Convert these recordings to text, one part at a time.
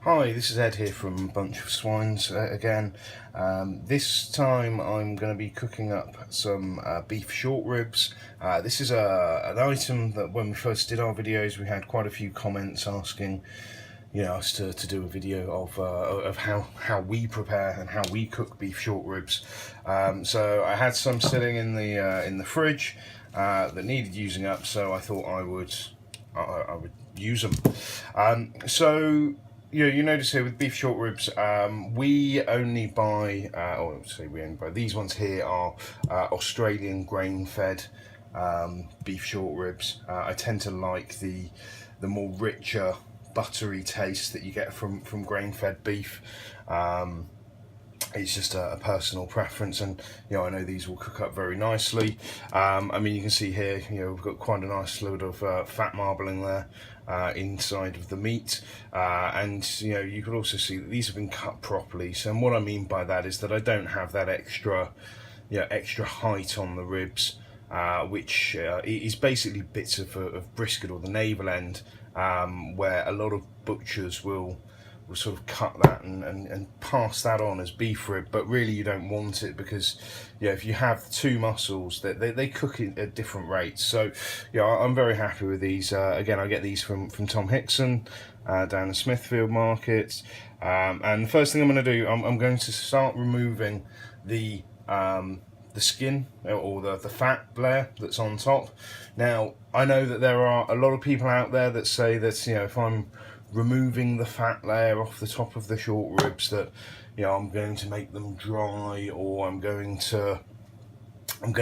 Hi, this is Ed here from Bunch of Swines again. This time I'm going to be cooking up some beef short ribs. This is an item that when we first did our videos we had quite a few comments asking us to do a video of how we prepare and how we cook beef short ribs. So I had some sitting in the fridge that needed using up, so I thought I would use them. So you notice here with beef short ribs, we only buy, or say we only buy, these ones here are Australian grain-fed beef short ribs. I tend to like the more richer, buttery taste that you get from grain-fed beef. It's just a personal preference, and I know these will cook up very nicely. I mean, you can see here, we've got quite a nice load of fat marbling there inside of the meat, and you can also see that these have been cut properly. So what I mean by that is that I don't have that extra height on the ribs, which is basically bits of brisket or the navel end, where a lot of butchers will sort of cut that and pass that on as beef rib, but really you don't want it, because if you have two muscles, they cook at different rates. So I'm very happy with these. Again, I get these from Tom Hickson down in Smithfield Market, and the first thing I'm going to do, I'm going to start removing the skin or the fat layer that's on top. Now I know that there are a lot of people out there that say that if I'm removing the fat layer off the top of the short ribs, that I'm going to make them dry, or I'm going to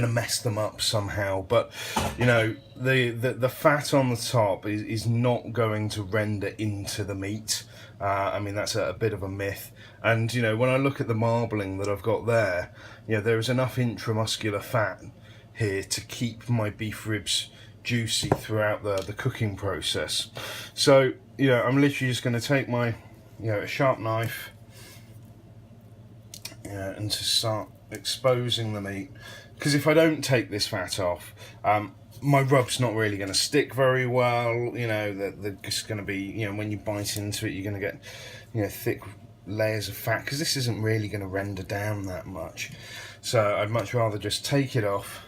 mess them up somehow. But the fat on the top is not going to render into the meat. I mean, that's a bit of a myth. And when I look at the marbling that I've got there, there is enough intramuscular fat here to keep my beef ribs juicy throughout the cooking process. So I'm literally just going to take my a sharp knife and to start exposing the meat, because if I don't take this fat off, my rub's not really going to stick very well. They're just going to be, when you bite into it, you're going to get thick layers of fat, because this isn't really going to render down that much. So I'd much rather just take it off.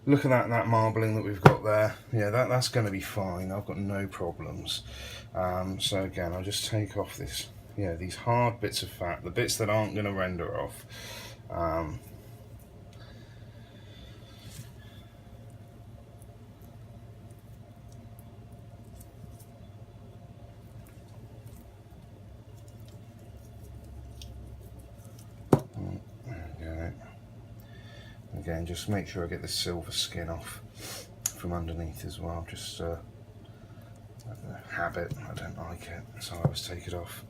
Look at that marbling that we've got there. That's going to be fine. I've got no problems. So again, I'll just take off this, these hard bits of fat, the bits that aren't going to render off. Again, just make sure I get the silver skin off from underneath as well. Just a habit, I don't like it, so I always take it off.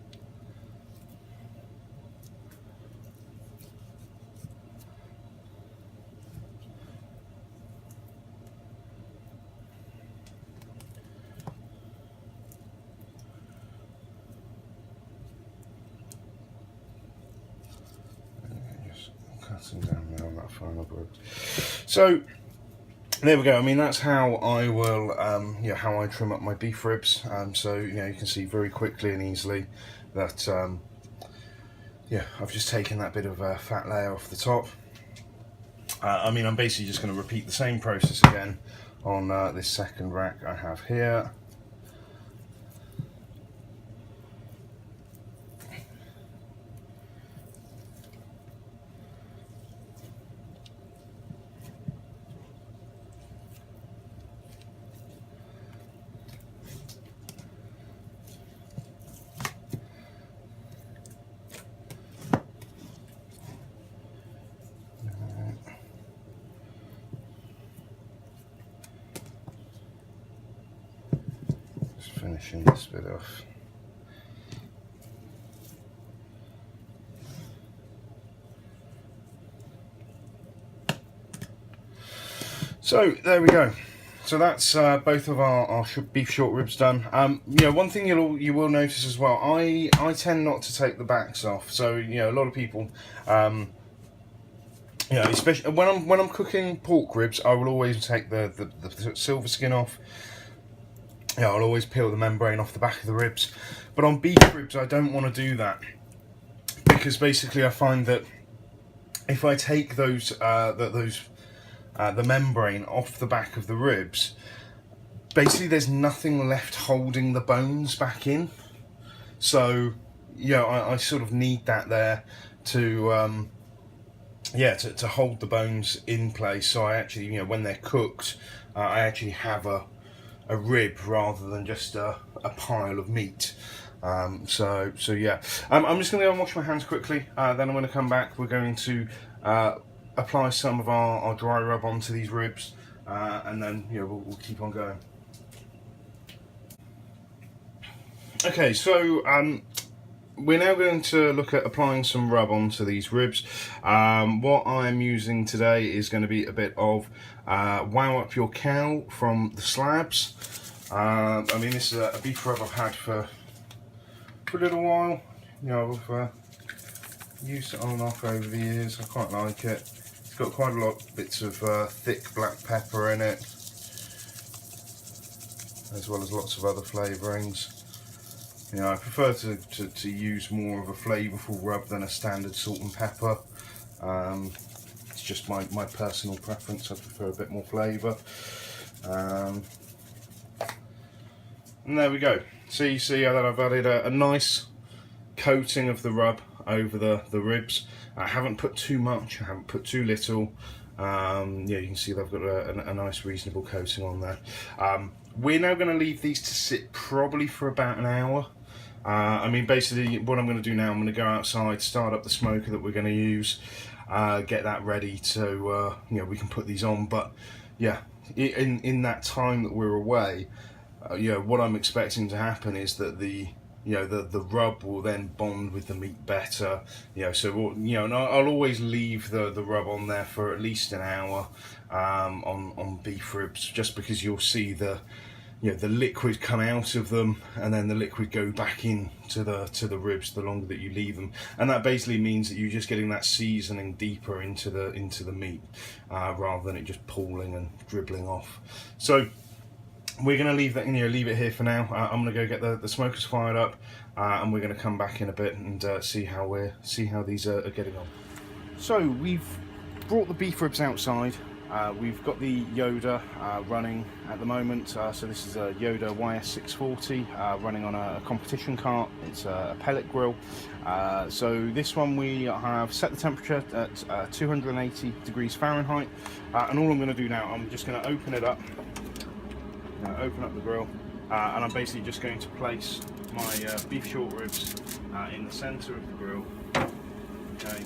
Cutting down there on that final rib. So there we go. I mean, that's how I will, how I trim up my beef ribs. So you can see very quickly and easily that, I've just taken that bit of fat layer off the top. I mean, I'm basically just going to repeat the same process again on this second rack I have here. Finishing this bit off. So there we go. So that's both of our beef short ribs done. One thing you will notice as well, I tend not to take the backs off. So a lot of people, especially when I'm cooking pork ribs, I will always take the silver skin off. I'll always peel the membrane off the back of the ribs. But on beef ribs, I don't want to do that, because basically I find that if I take the membrane off the back of the ribs, basically there's nothing left holding the bones back in. So I sort of need that there to to hold the bones in place. So I actually, when they're cooked, I actually have a rib rather than just a pile of meat. So yeah, I'm just going to go and wash my hands quickly, then I'm going to come back. We're going to apply some of our dry rub onto these ribs, and then we'll keep on going. Okay, so we're now going to look at applying some rub onto these ribs. What I'm using today is going to be a bit of Wow Up Your Cow from the Slabs. I mean, this is a beef rub I've had for a little while. I've used it on and off over the years. I quite like it. It's got quite a lot of bits of thick black pepper in it, as well as lots of other flavourings. I prefer to use more of a flavourful rub than a standard salt and pepper. It's just my personal preference. I prefer a bit more flavour. And there we go. So you see that I've added a nice coating of the rub over the ribs. I haven't put too much, I haven't put too little. You can see that I've got a nice reasonable coating on there. We're now going to leave these to sit probably for about an hour. I mean, basically what I'm going to do now, I'm going to go outside, start up the smoker that we're going to use, get that ready to, we can put these on. But yeah, in that time that we're away, what I'm expecting to happen is that the rub will then bond with the meat better. So and I'll always leave the rub on there for at least an hour on beef ribs, just because you'll see the liquid come out of them, and then the liquid go back into the ribs the longer that you leave them, and that basically means that you're just getting that seasoning deeper into the meat, rather than it just pooling and dribbling off. So we're going to leave that leave it here for now. I'm going to go get the smokers fired up, and we're going to come back in a bit and see how these are getting on. So we've brought the beef ribs outside. We've got the Yoder running at the moment. So this is a Yoder YS640 running on a competition cart. It's a pellet grill. So this one we have set the temperature at 280 degrees Fahrenheit. And all I'm going to do now, I'm just going to open it up. Open up the grill, and I'm basically just going to place my beef short ribs in the centre of the grill. Okay,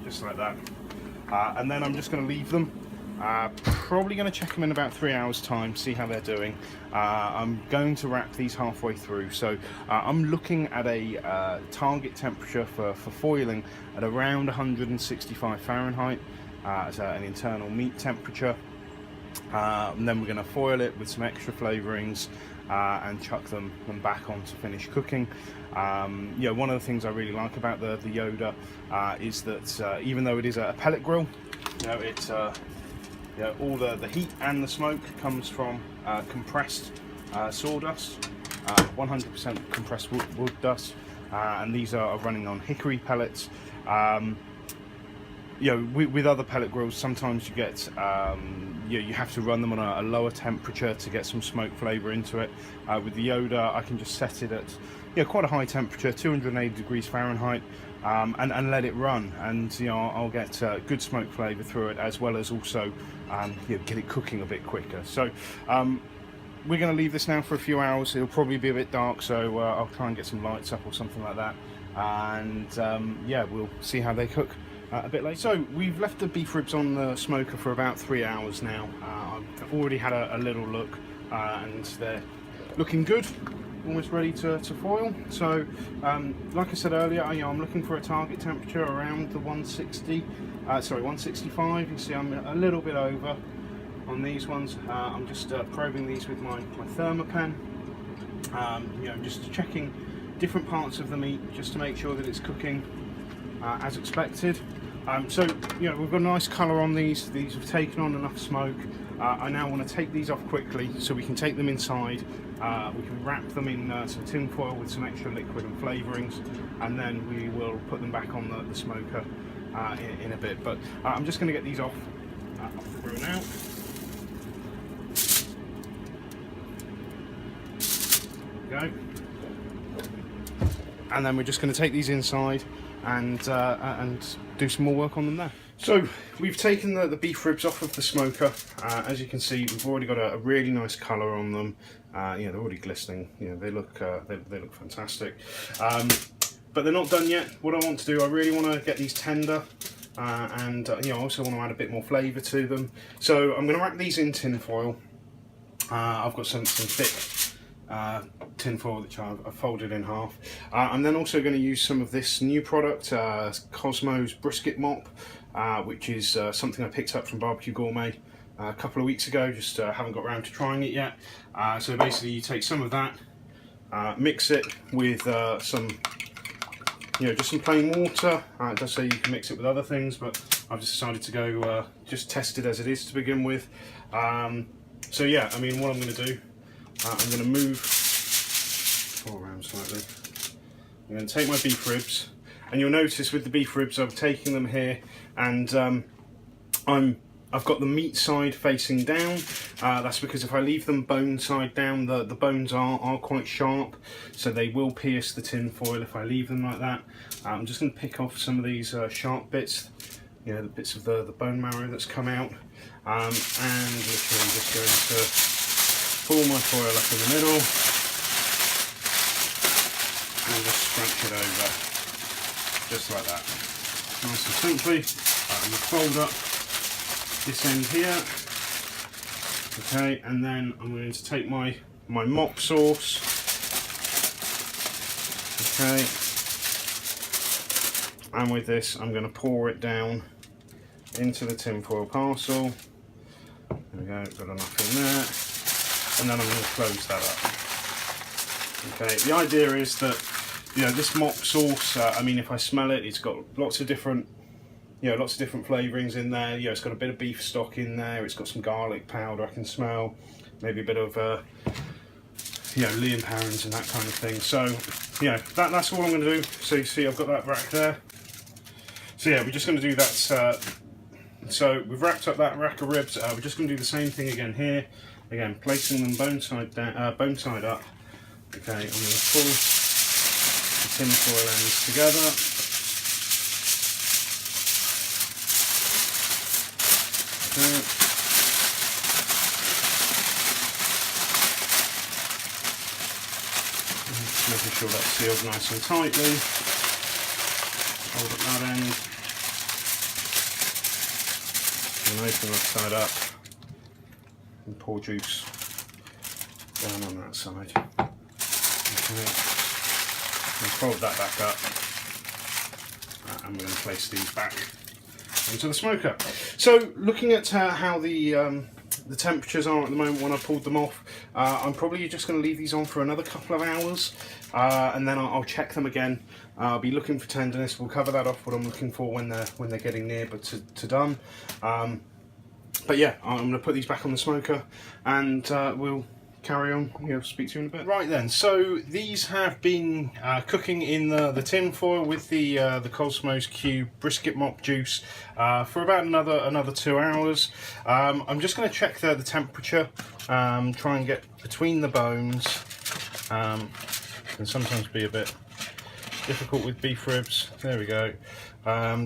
just like that, and then I'm just going to leave them. Probably going to check them in about 3 hours time, see how they're doing. I'm going to wrap these halfway through, so I'm looking at a target temperature for foiling at around 165 Fahrenheit. As an internal meat temperature, and then we're going to foil it with some extra flavourings and chuck them back on to finish cooking. One of the things I really like about the Yoder is that even though it is a pellet grill, all the heat and the smoke comes from compressed sawdust, 100% compressed wood dust, and these are running on hickory pellets. With other pellet grills, sometimes you get you have to run them on a lower temperature to get some smoke flavour into it. With the Yoder, I can just set it at quite a high temperature, 280 degrees Fahrenheit, and let it run, and I'll get good smoke flavour through it, as well as also get it cooking a bit quicker. So we're going to leave this now for a few hours. It'll probably be a bit dark, so I'll try and get some lights up or something like that, and we'll see how they cook a bit later. So we've left the beef ribs on the smoker for about 3 hours now. I've already had a little look, and they're looking good, almost ready to foil. So like I said earlier, I'm looking for a target temperature around the 165. You see I'm a little bit over on these ones. I'm just probing these with my thermopen, just checking different parts of the meat just to make sure that it's cooking as expected. So we've got a nice colour on these. These have taken on enough smoke. I now want to take these off quickly so we can take them inside. We can wrap them in some tin foil with some extra liquid and flavourings, and then we will put them back on the smoker in a bit. But I'm just going to get these off the grill now. There we go. And then we're just going to take these inside and do some more work on them there. So we've taken the beef ribs off of the smoker. As you can see, we've already got a really nice colour on them. You know, they're already glistening. You know, they look fantastic. But they're not done yet. What I want to do, I really want to get these tender, and you know, I also want to add a bit more flavour to them. So I'm going to wrap these in tin foil. I've got some thick tin foil which I've folded in half. I'm then also going to use some of this new product, Cosmo's brisket mop, which is something I picked up from BBQ Gourmet a couple of weeks ago. Just haven't got around to trying it yet. So basically, you take some of that, mix it with some, you know, just some plain water. It does say you can mix it with other things, but I've just decided to go just test it as it is to begin with. So yeah, I mean, what I'm going to do, I'm going to move around slightly. I'm going to take my beef ribs, and you'll notice with the beef ribs I'm taking them here, and I've got the meat side facing down. That's because if I leave them bone side down, the bones are quite sharp, so they will pierce the tin foil if I leave them like that. I'm just going to pick off some of these sharp bits, you know, the bits of the bone marrow that's come out, and literally just going to pull my foil up in the middle and just scrunch it over, just like that, nice and simply. I'm going to fold up this end here, okay, and then I'm going to take my mop sauce, okay, and with this I'm going to pour it down into the tinfoil parcel. There we go, got enough in there, and then I'm going to close that up. Okay, the idea is that, you know, this mop sauce, I mean, if I smell it, it's got lots of different, you know, lots of different flavourings in there. You know, it's got a bit of beef stock in there, it's got some garlic powder I can smell, maybe a bit of, you know, Lea & Perrins and that kind of thing. So, you know, that's all I'm going to do. So you see I've got that rack there. So yeah, we're just going to do that. So we've wrapped up that rack of ribs. We're just going to do the same thing again here. Again, placing them bone side up. Okay, I'm going to pull the tin foil ends together. Okay. Just making sure that's sealed nice and tightly. Hold up that end. And open that side up. And pour juice down on that side. Okay. And fold that back up, and we're going to place these back into the smoker. So, looking at how the temperatures are at the moment when I pulled them off, I'm probably just going to leave these on for another couple of hours, and then I'll check them again. I'll be looking for tenderness. We'll cover that off, what I'm looking for when they're getting near but to done. But yeah, I'm going to put these back on the smoker, and we'll carry on, you know, speak to you in a bit. Right then, so these have been cooking in the tin foil with the Cosmos Cube brisket mop juice for about another 2 hours. I'm just going to check the temperature, try and get between the bones. Can sometimes be a bit difficult with beef ribs. There we go.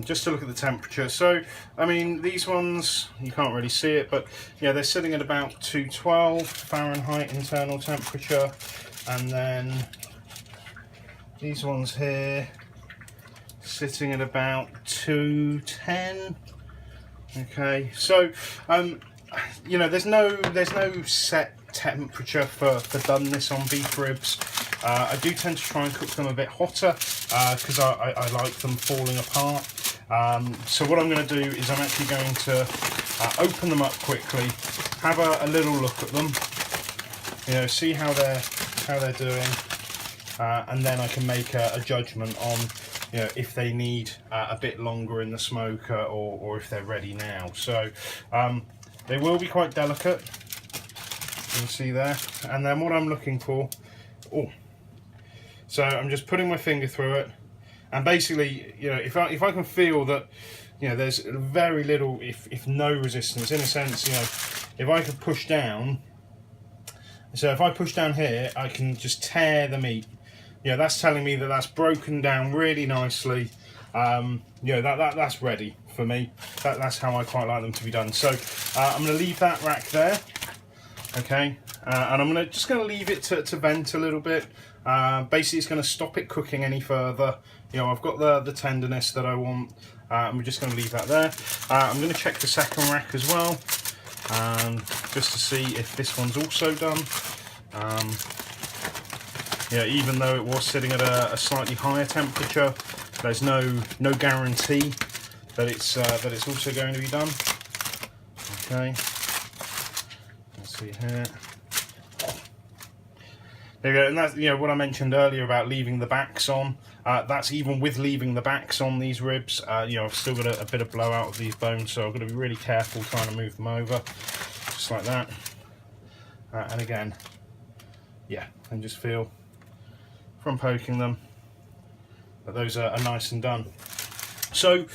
Just to look at the temperature. So, I mean, these ones, you can't really see it, but yeah, they're sitting at about 212 Fahrenheit internal temperature. And then these ones here, sitting at about 210. Okay, so, you know, there's no set temperature for doneness on beef ribs. I do tend to try and cook them a bit hotter because I like them falling apart. So what I'm going to do is I'm actually going to open them up quickly, have a little look at them, you know, see how they're doing, and then I can make a judgment on, you know, if they need a bit longer in the smoker or if they're ready now. So They will be quite delicate, you can see there. And then what I'm looking for, so I'm just putting my finger through it, and basically, you know, if I can feel that, you know, there's very little, if no resistance, in a sense, you know, if I could push down, so if I push down here, I can just tear the meat. You know, that's telling me that that's broken down really nicely. You know, that's ready for me. That's how I quite like them to be done. So I'm going to leave that rack there, okay, and I'm just going to leave it to vent a little bit. Basically, it's going to stop it cooking any further. You know, I've got the tenderness that I want. And we're just going to leave that there. I'm going to check the second rack as well, just to see if this one's also done. Yeah, even though it was sitting at a slightly higher temperature, there's no guarantee that it's also going to be done. Okay, let's see here. There you go, and that's, you know, what I mentioned earlier about leaving the backs on. That's even with leaving the backs on these ribs. You know, I've still got a bit of blowout of these bones, so I've got to be really careful trying to move them over, just like that. And again, yeah, and just feel from poking them that those are nice and done. So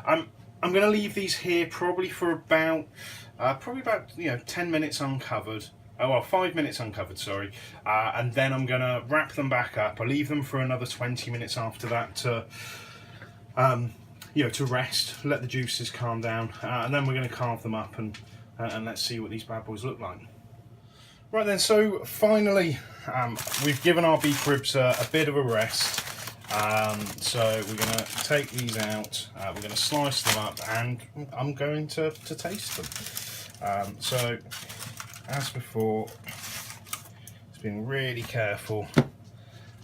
I'm going to leave these here probably for about you know, 10 minutes uncovered. Oh, well, 5 minutes uncovered, sorry, and then I'm going to wrap them back up. I'll leave them for another 20 minutes after that to, you know, to rest, let the juices calm down, and then we're going to carve them up and let's see what these bad boys look like. Right then, so finally, we've given our beef ribs a bit of a rest. So we're going to take these out, we're going to slice them up, and I'm going to taste them. So, as before, just being really careful,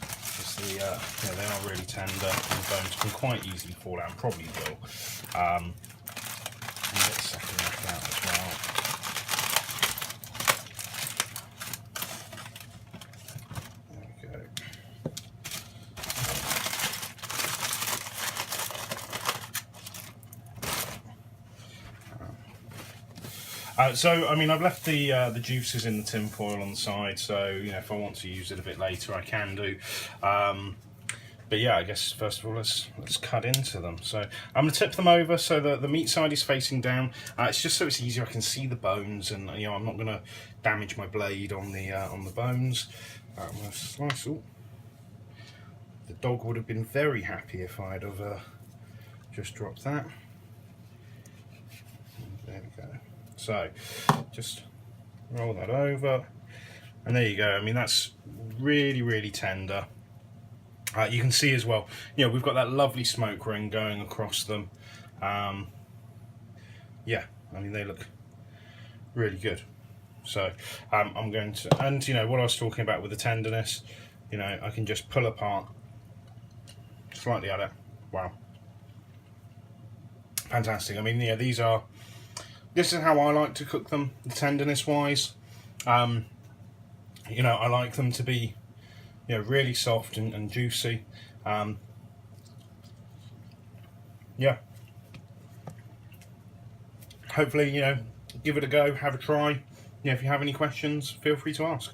because you know, they are really tender, and the bones can quite easily fall out, and probably will. And get the second rack out as well. There we go. So, I mean, I've left the juices in the tin foil on the side, so, you know, if I want to use it a bit later, I can do. But yeah, I guess first of all, let's cut into them. So I'm going to tip them over so that the meat side is facing down. It's just so it's easier. I can see the bones, and you know, I'm not going to damage my blade on the bones. I'm going to slice. Ooh. The dog would have been very happy if I'd have just dropped that. There we go. So just roll that over, and there you go. I mean, that's really, really tender. You can see as well, you know, we've got that lovely smoke ring going across them. Yeah, I mean, they look really good. So I'm going to, and you know, what I was talking about with the tenderness, you know, I can just pull apart slightly at it. Wow. Fantastic. I mean, yeah, this is how I like to cook them, the tenderness wise. You know, I like them to be, you know, really soft and juicy. Yeah. Hopefully, you know, give it a go, have a try. You know, if you have any questions, feel free to ask.